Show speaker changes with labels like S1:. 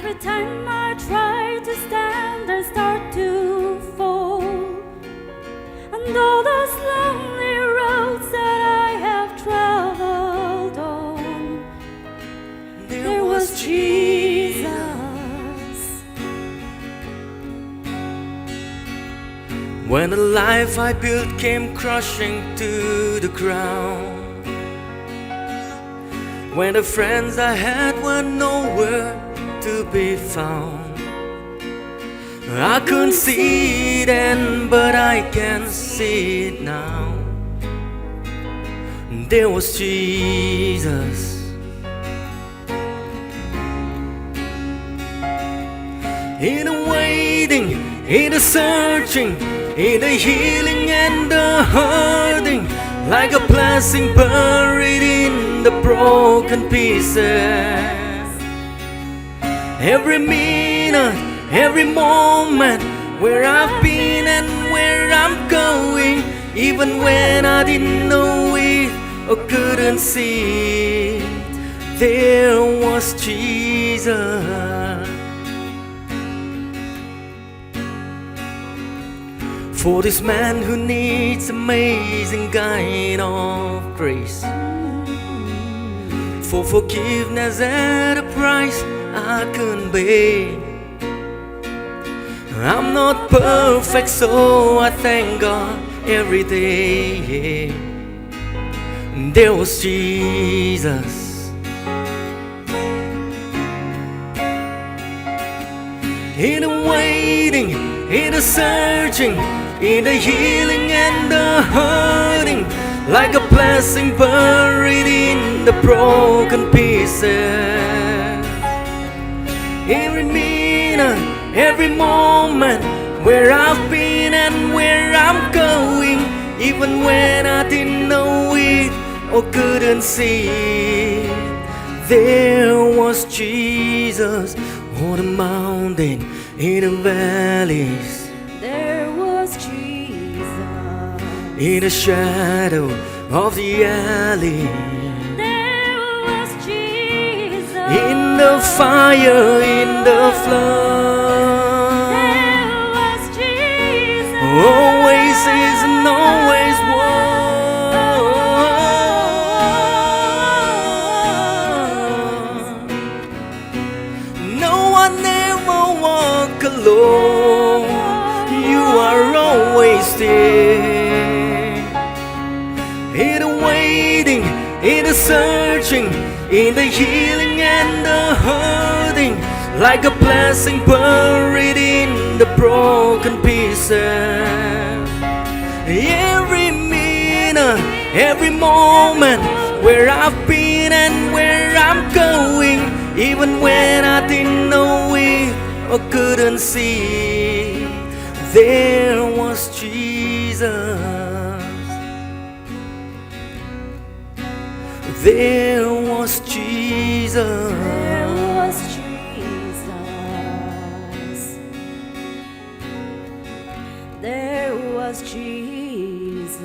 S1: Every time I try to stand, I start to fall. And all those lonely roads that I have traveled on, there was Jesus.
S2: When the life I built came crushing to the ground, when the friends I had were nowhere to be found, I couldn't see it then, but I can see it now. There was Jesus. In the waiting, in the searching, in the healing and the hurting, like a blessing buried in the broken pieces. Every minute, every moment, where I've been and where I'm going, even when I didn't know it or couldn't see it, there was Jesus. For this man who needs amazing kind of grace, for forgiveness at a price I couldn't pay. I'm not perfect, so I thank God every day. There was Jesus. In the waiting, in the searching, in the healing and the hurting, like a blessing buried in the broken pieces. Every minute, every moment, where I've been and where I'm going, even when I didn't know it or couldn't see it, there was Jesus. On the mountain, in the valleys,
S1: there was Jesus.
S2: In the shadow of the alley,
S1: there was Jesus.
S2: In the fire, in the flood,
S1: there was Jesus.
S2: Always is and always was. No one ever walk alone. You are always there. In the waiting, in the searching, in the healing and the hurting, like a blessing buried in the broken pieces. Every minute, every moment, where I've been and where I'm going, even when I didn't know it or couldn't see, there was Jesus. There was Jesus.
S1: There was Jesus. There was Jesus.